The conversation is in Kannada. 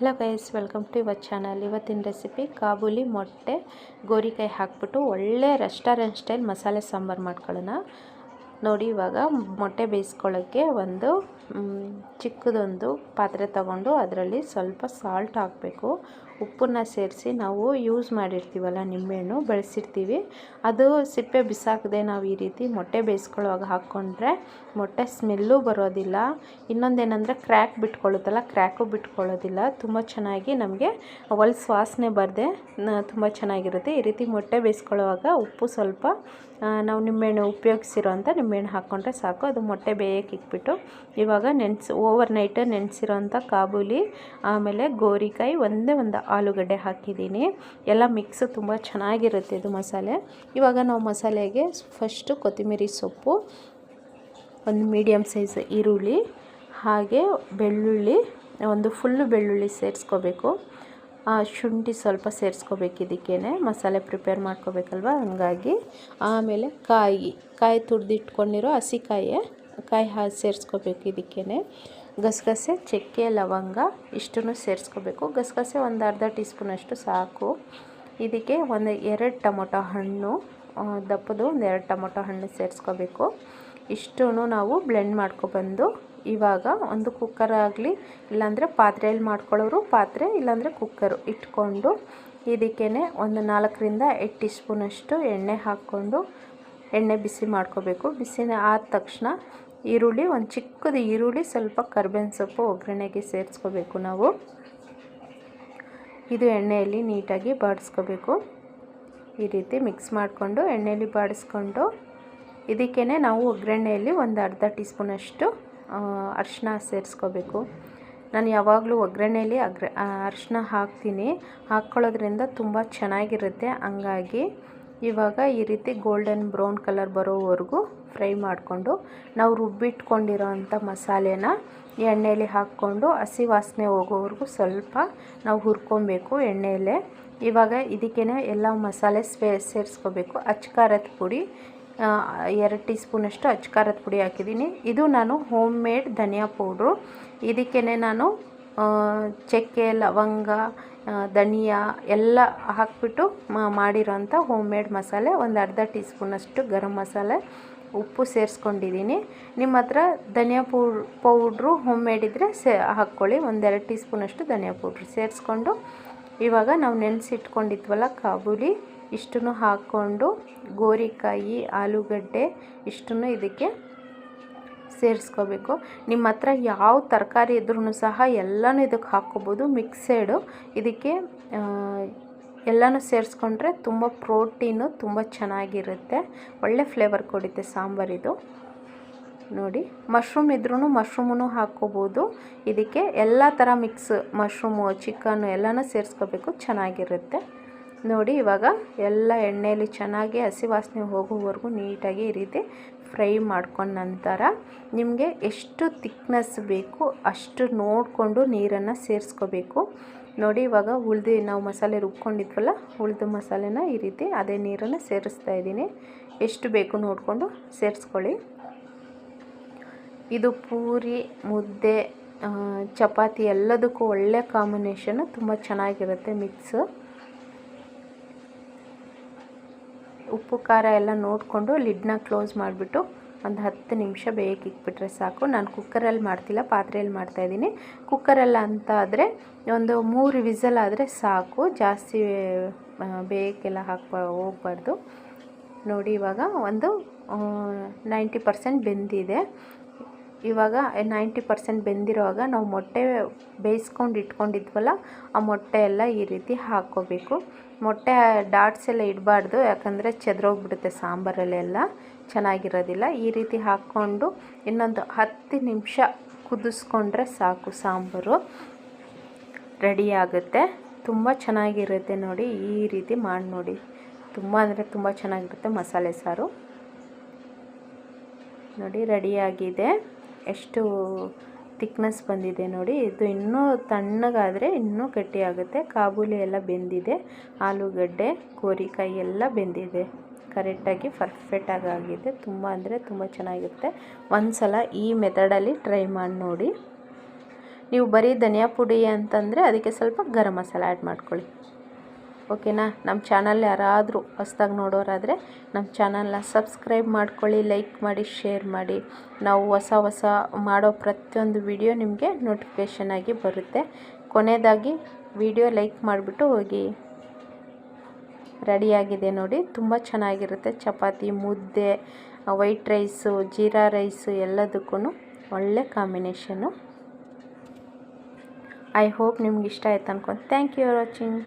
Hello guys, welcome to your channel. ಇವತ್ತಿನ ರೆಸಿಪಿ ಕಾಬೂಲಿ ಮೊಟ್ಟೆ ಗೋರಿಕಾಯಿ ಹಾಕ್ಬಿಟ್ಟು ಒಳ್ಳೆ ರೆಸ್ಟೋರೆಂಟ್ ಸ್ಟೈಲ್ ಮಸಾಲೆ ಸಾಂಬಾರು ಮಾಡ್ಕೊಳ್ಳೋಣ. ನೋಡಿ, ಇವಾಗ ಮೊಟ್ಟೆ ಬೇಯಿಸ್ಕೊಳ್ಳೋಕ್ಕೆ ಒಂದು ಚಿಕ್ಕದೊಂದು ಪಾತ್ರೆ ತಗೊಂಡು ಅದರಲ್ಲಿ ಸ್ವಲ್ಪ ಸಾಲ್ಟ್ ಹಾಕಬೇಕು. ಉಪ್ಪನ್ನು ಸೇರಿಸಿ ನಾವು ಯೂಸ್ ಮಾಡಿರ್ತೀವಲ್ಲ, ನಿಂಬೆಹಣ್ಣು ಬೆಳೆಸಿರ್ತೀವಿ, ಅದು ಸಿಪ್ಪೆ ಬಿಸಾಕದೆ ನಾವು ಈ ರೀತಿ ಮೊಟ್ಟೆ ಬೇಯಿಸ್ಕೊಳ್ಳುವಾಗ ಹಾಕ್ಕೊಂಡ್ರೆ ಮೊಟ್ಟೆ ಸ್ಮೆಲ್ಲು ಬರೋದಿಲ್ಲ. ಇನ್ನೊಂದೇನೆಂದರೆ ಕ್ರ್ಯಾಕ್ ಬಿಟ್ಕೊಳ್ಳುತ್ತಲ್ಲ, ಕ್ರ್ಯಾಕು ಬಿಟ್ಕೊಳ್ಳೋದಿಲ್ಲ. ತುಂಬ ಚೆನ್ನಾಗಿ ನಮಗೆ ಹೊಲ್ಸು ವಾಸನೆ ಬರದೆ ತುಂಬ ಚೆನ್ನಾಗಿರುತ್ತೆ. ಈ ರೀತಿ ಮೊಟ್ಟೆ ಬೇಯಿಸ್ಕೊಳ್ಳುವಾಗ ಉಪ್ಪು ಸ್ವಲ್ಪ ನಾವು ನಿಂಬೆಹಣ್ಣು ಉಪಯೋಗಿಸಿರೋಂಥ ನಿಂಬೆಹಣ್ಣು ಹಾಕ್ಕೊಂಡ್ರೆ ಸಾಕು. ಅದು ಮೊಟ್ಟೆ ಬೇಯಕ್ಕೆ ಇಟ್ಬಿಟ್ಟು ಇವಾಗ ಓವರ್ ನೈಟ್ ನೆನೆಸಿರೋಂಥ ಕಾಬೂಲಿ, ಆಮೇಲೆ ಗೋರಿಕಾಯಿ, ಒಂದೇ ಒಂದು ಆಲೂಗಡ್ಡೆ ಹಾಕಿದ್ದೀನಿ. ಎಲ್ಲ ಮಿಕ್ಸ್ ತುಂಬ ಚೆನ್ನಾಗಿರುತ್ತೆ ಇದು ಮಸಾಲೆ. ಇವಾಗ ನಾವು ಮಸಾಲೆಗೆ ಫಸ್ಟು ಕೊತ್ತಂಬರಿ ಸೊಪ್ಪು, ಒಂದು ಮೀಡಿಯಮ್ ಸೈಜ್ ಈರುಳ್ಳಿ, ಹಾಗೆ ಬೆಳ್ಳುಳ್ಳಿ, ಒಂದು ಫುಲ್ಲು ಬೆಳ್ಳುಳ್ಳಿ ಸೇರಿಸ್ಕೋಬೇಕು. ಶುಂಠಿ ಸ್ವಲ್ಪ ಸೇರಿಸ್ಕೋಬೇಕು. ಇದಕ್ಕೇ ಮಸಾಲೆ ಪ್ರಿಪೇರ್ ಮಾಡ್ಕೋಬೇಕಲ್ವ, ಹಂಗಾಗಿ. ಆಮೇಲೆ ಕಾಯಿ ತುರಿದಿಟ್ಕೊಂಡಿರೋ ಹಸಿಕಾಯಿ ಸೇರಿಸ್ಕೋಬೇಕು. ಇದಕ್ಕೇ ಗಸಗಸೆ, ಚಕ್ಕೆ, ಲವಂಗ ಇಷ್ಟನ್ನು ಸೇರಿಸ್ಕೋಬೇಕು. ಗಸಗಸೆ ಒಂದು ಅರ್ಧ ಟೀ ಸ್ಪೂನಷ್ಟು ಸಾಕು. ಇದಕ್ಕೆ ಒಂದು 2 ಟೊಮೊಟೊ ಹಣ್ಣು, ದಪ್ಪದು ಒಂದು 2 ಟೊಮೊಟೊ ಹಣ್ಣು ಸೇರಿಸ್ಕೋಬೇಕು. ಇಷ್ಟೂ ನಾವು ಬ್ಲೆಂಡ್ ಮಾಡ್ಕೊಬಂದು ಇವಾಗ ಒಂದು ಕುಕ್ಕರ್ ಆಗಲಿ, ಇಲ್ಲಾಂದರೆ ಪಾತ್ರೆಯಲ್ಲಿ ಮಾಡ್ಕೊಳ್ಳೋರು ಪಾತ್ರೆ, ಇಲ್ಲಾಂದರೆ ಕುಕ್ಕರು ಇಟ್ಕೊಂಡು ಇದಕ್ಕೇ ಒಂದು 4ರಿಂದ 8 ಟೀ ಸ್ಪೂನಷ್ಟು ಎಣ್ಣೆ ಹಾಕ್ಕೊಂಡು ಎಣ್ಣೆ ಬಿಸಿ ಮಾಡ್ಕೋಬೇಕು. ಬಿಸಿ ಆದ ತಕ್ಷಣ ಈರುಳ್ಳಿ, ಒಂದು ಚಿಕ್ಕದು ಈರುಳ್ಳಿ, ಸ್ವಲ್ಪ ಕರಿಬೇವಿನ ಸೊಪ್ಪು ಒಗ್ಗರಣೆಗೆ ಸೇರಿಸ್ಕೋಬೇಕು ನಾವು. ಇದು ಎಣ್ಣೆಯಲ್ಲಿ ನೀಟಾಗಿ ಬಾಡಿಸ್ಕೋಬೇಕು. ಈ ರೀತಿ ಮಿಕ್ಸ್ ಮಾಡಿಕೊಂಡು ಎಣ್ಣೆಯಲ್ಲಿ ಬಾಡಿಸ್ಕೊಂಡು ಇದಕ್ಕೇ ನಾವು ಒಗ್ಗರಣೆಯಲ್ಲಿ ಒಂದು ಅರ್ಧ ಟೀ ಸ್ಪೂನಷ್ಟು ಅರಿಶಿನ ಸೇರಿಸ್ಕೋಬೇಕು. ನಾನು ಯಾವಾಗಲೂ ಒಗ್ಗರಣೆಯಲ್ಲಿ ಅರಿಶಿನ ಹಾಕ್ಕೊಳ್ಳೋದ್ರಿಂದ ತುಂಬ ಚೆನ್ನಾಗಿರುತ್ತೆ. ಹಂಗಾಗಿ ಇವಾಗ ಈ ರೀತಿ ಗೋಲ್ಡನ್ ಬ್ರೌನ್ ಕಲರ್ ಬರೋವರೆಗೂ ಫ್ರೈ ಮಾಡಿಕೊಂಡು ನಾವು ರುಬ್ಬಿಟ್ಕೊಂಡಿರೋ ಅಂಥ ಮಸಾಲೆನ ಎಣ್ಣೆಯಲ್ಲಿ ಹಾಕ್ಕೊಂಡು ಹಸಿ ವಾಸನೆ ಹೋಗೋವರೆಗೂ ಸ್ವಲ್ಪ ನಾವು ಹುರ್ಕೊಬೇಕು ಎಣ್ಣೆಯಲ್ಲೇ. ಇವಾಗ ಇದಕ್ಕೇ ಎಲ್ಲ ಮಸಾಲೆ ಸೇರಿಸ್ಕೋಬೇಕು. ಅಚ್ಚ ಪುಡಿ 2 ಟೀ ಸ್ಪೂನಷ್ಟು ಅಚ್ಚ ಖಾರದ ಪುಡಿ ಹಾಕಿದ್ದೀನಿ. ಇದು ನಾನು ಹೋಮ್ ಮೇಡ್ ಧನಿಯಾ ಪೌಡ್ರು. ಇದಕ್ಕೇ ನಾನು ಚಕ್ಕೆ, ಲವಂಗ, ಧನಿಯಾ ಎಲ್ಲ ಹಾಕಿಬಿಟ್ಟು ಮಾಡಿರೋಂಥ ಹೋಮ್ ಮೇಡ್ ಮಸಾಲೆ. ಒಂದು ಅರ್ಧ ಟೀ ಸ್ಪೂನಷ್ಟು ಗರಂ ಮಸಾಲೆ, ಉಪ್ಪು ಸೇರಿಸ್ಕೊಂಡಿದ್ದೀನಿ. ನಿಮ್ಮ ಹತ್ರ ಧನಿಯಾ ಪೌಡ್ರು ಹೋಮ್ ಮೇಡ್ ಇದ್ದರೆ ಹಾಕ್ಕೊಳ್ಳಿ. ಒಂದು 2 ಟೀ ಸ್ಪೂನಷ್ಟು ಧನಿಯಾ ಪೌಡ್ರು ಸೇರಿಸ್ಕೊಂಡು ಇವಾಗ ನಾವು ನೆನೆಸಿಟ್ಕೊಂಡಿದ್ವಲ್ಲ ಕಾಬೂಲಿ, ಇಷ್ಟನ್ನು ಹಾಕ್ಕೊಂಡು ಗೋರಿಕಾಯಿ, ಆಲೂಗಡ್ಡೆ ಇಷ್ಟನ್ನು ಇದಕ್ಕೆ ಸೇರಿಸ್ಕೋಬೇಕು. ನಿಮ್ಮ ಹತ್ರ ಯಾವ ತರಕಾರಿ ಇದ್ರೂ ಸಹ ಎಲ್ಲನೂ ಇದಕ್ಕೆ ಹಾಕ್ಕೋಬೋದು. ಮಿಕ್ಸೆಡು ಇದಕ್ಕೆ ಎಲ್ಲನೂ ಸೇರಿಸ್ಕೊಂಡ್ರೆ ತುಂಬ ಪ್ರೋಟೀನು, ತುಂಬ ಚೆನ್ನಾಗಿರುತ್ತೆ, ಒಳ್ಳೆ ಫ್ಲೇವರ್ ಕೊಡುತ್ತೆ ಸಾಂಬಾರಿದು. ನೋಡಿ, ಮಶ್ರೂಮ್ ಇದ್ರೂ ಮಶ್ರೂಮೂ ಹಾಕ್ಕೋಬೋದು. ಇದಕ್ಕೆ ಎಲ್ಲ ಥರ ಮಿಕ್ಸ್, ಮಶ್ರೂಮು, ಚಿಕನ್ನು ಎಲ್ಲನೂ ಸೇರಿಸ್ಕೋಬೇಕು, ಚೆನ್ನಾಗಿರುತ್ತೆ. ನೋಡಿ, ಇವಾಗ ಎಲ್ಲ ಎಣ್ಣೆಯಲ್ಲಿ ಚೆನ್ನಾಗಿ ಹಸಿ ವಾಸನೆ ಹೋಗೋವರೆಗೂ ನೀಟಾಗಿ ಈ ರೀತಿ ಫ್ರೈ ಮಾಡ್ಕೊಂಡ ನಂತರ ನಿಮಗೆ ಎಷ್ಟು ತಿಕ್ನೆಸ್ ಬೇಕು ಅಷ್ಟು ನೋಡಿಕೊಂಡು ನೀರನ್ನು ಸೇರಿಸ್ಕೋಬೇಕು. ನೋಡಿ, ಇವಾಗ ನಾವು ಮಸಾಲೆ ರುಬ್ಕೊಂಡಿದ್ವಲ್ಲ, ಉಳಿದ ಮಸಾಲೆನ ಈ ರೀತಿ ಅದೇ ನೀರನ್ನು ಸೇರಿಸ್ತಾ ಇದ್ದೀನಿ. ಎಷ್ಟು ಬೇಕು ನೋಡಿಕೊಂಡು ಸೇರಿಸ್ಕೊಳ್ಳಿ. ಇದು ಪೂರಿ, ಮುದ್ದೆ, ಚಪಾತಿ ಎಲ್ಲದಕ್ಕೂ ಒಳ್ಳೆ ಕಾಂಬಿನೇಷನ್ನು, ತುಂಬ ಚೆನ್ನಾಗಿರುತ್ತೆ ಮಿಕ್ಸು. ಉಪ್ಪು ಖಾರ ಎಲ್ಲ ನೋಡಿಕೊಂಡು ಲಿಡ್ನ ಕ್ಲೋಸ್ ಮಾಡಿಬಿಟ್ಟು ಒಂದು 10 ನಿಮಿಷ ಬೇಯಕ್ಕೆ ಇಟ್ಬಿಟ್ರೆ ಸಾಕು. ನಾನು ಕುಕ್ಕರಲ್ಲಿ ಮಾಡ್ತಿಲ್ಲ, ಪಾತ್ರೆಯಲ್ಲಿ ಮಾಡ್ತಾಯಿದ್ದೀನಿ. ಕುಕ್ಕರೆಲ್ಲ ಅಂತ ಆದರೆ ಒಂದು 3 ವಿಸಲ್ ಆದರೆ ಸಾಕು, ಜಾಸ್ತಿ ಬೇಯಕ್ಕೆಲ್ಲ ಹೋಗಬಾರ್ದು. ನೋಡಿ, ಇವಾಗ ಒಂದು 90% ಬೆಂದಿದೆ. ಇವಾಗ 90% ಬೆಂದಿರುವಾಗ ನಾವು ಮೊಟ್ಟೆ ಬೇಯಿಸ್ಕೊಂಡು ಇಟ್ಕೊಂಡಿದ್ವಲ್ಲ, ಆ ಮೊಟ್ಟೆ ಎಲ್ಲ ಈ ರೀತಿ ಹಾಕ್ಕೋಬೇಕು. ಮೊಟ್ಟೆ ಡಾಟ್ಸ್ ಎಲ್ಲ ಇಡಬಾರ್ದು, ಯಾಕಂದರೆ ಚೆದ್ರೋಗ್ಬಿಡುತ್ತೆ ಸಾಂಬಾರಲ್ಲೆಲ್ಲ, ಚೆನ್ನಾಗಿರೋದಿಲ್ಲ. ಈ ರೀತಿ ಹಾಕ್ಕೊಂಡು ಇನ್ನೊಂದು 10 ನಿಮಿಷ ಕುದಿಸ್ಕೊಂಡ್ರೆ ಸಾಕು, ಸಾಂಬಾರು ರೆಡಿ ಆಗುತ್ತೆ. ತುಂಬ ಚೆನ್ನಾಗಿರುತ್ತೆ. ನೋಡಿ, ಈ ರೀತಿ ಮಾಡಿ ನೋಡಿ, ತುಂಬ ಅಂದರೆ ತುಂಬ ಚೆನ್ನಾಗಿರುತ್ತೆ ಮಸಾಲೆ ಸಾರು. ನೋಡಿ, ರೆಡಿಯಾಗಿದೆ. ಎಷ್ಟು ತಿಕ್ನೆಸ್ ಬಂದಿದೆ ನೋಡಿ. ಇದು ಇನ್ನೂ ತಣ್ಣಗಾದರೆ ಇನ್ನೂ ಗಟ್ಟಿಯಾಗುತ್ತೆ. ಕಾಬೂಲಿ ಎಲ್ಲ ಬೆಂದಿದೆ, ಆಲೂಗಡ್ಡೆ, ಗೋರಿಕಾಯಿ ಎಲ್ಲ ಬೆಂದಿದೆ, ಕರೆಕ್ಟಾಗಿ ಪರ್ಫೆಕ್ಟಾಗಿ ಆಗಿದೆ. ತುಂಬ ಅಂದರೆ ತುಂಬ ಚೆನ್ನಾಗಿರುತ್ತೆ. ಒಂದು ಸಲ ಈ ಮೆಥಡಲ್ಲಿ ಟ್ರೈ ಮಾಡಿ ನೋಡಿ. ನೀವು ಬರೀ ಧನಿಯಾ ಪುಡಿ ಅಂತಂದರೆ ಅದಕ್ಕೆ ಸ್ವಲ್ಪ ಗರಂ ಮಸಾಲ ಆ್ಯಡ್ ಮಾಡ್ಕೊಳ್ಳಿ. ಓಕೆನಾ? ನಮ್ಮ ಚಾನಲ್ ಯಾರಾದರೂ ಹೊಸ್ದಾಗಿ ನೋಡೋರಾದರೆ ನಮ್ಮ ಚಾನಲ್ನ ಸಬ್ಸ್ಕ್ರೈಬ್ ಮಾಡ್ಕೊಳ್ಳಿ, ಲೈಕ್ ಮಾಡಿ, ಶೇರ್ ಮಾಡಿ. ನಾವು ಹೊಸ ಮಾಡೋ ಪ್ರತಿಯೊಂದು ವಿಡಿಯೋ ನಿಮಗೆ ನೋಟಿಫಿಕೇಷನ್ ಆಗಿ ಬರುತ್ತೆ. ಕೊನೆಯದಾಗಿ ವಿಡಿಯೋ ಲೈಕ್ ಮಾಡಿಬಿಟ್ಟು ಹೋಗಿ. ರೆಡಿಯಾಗಿದೆ ನೋಡಿ, ತುಂಬ ಚೆನ್ನಾಗಿರುತ್ತೆ. ಚಪಾತಿ, ಮುದ್ದೆ, ವೈಟ್ ರೈಸು, ಜೀರಾ ರೈಸು ಎಲ್ಲದಕ್ಕೂ ಒಳ್ಳೆ ಕಾಂಬಿನೇಷನ್ನು. ಐ ಹೋಪ್ ನಿಮ್ಗೆ ಇಷ್ಟ ಆಯ್ತು ಅನ್ಕೊಂಡು. Thank you for watching.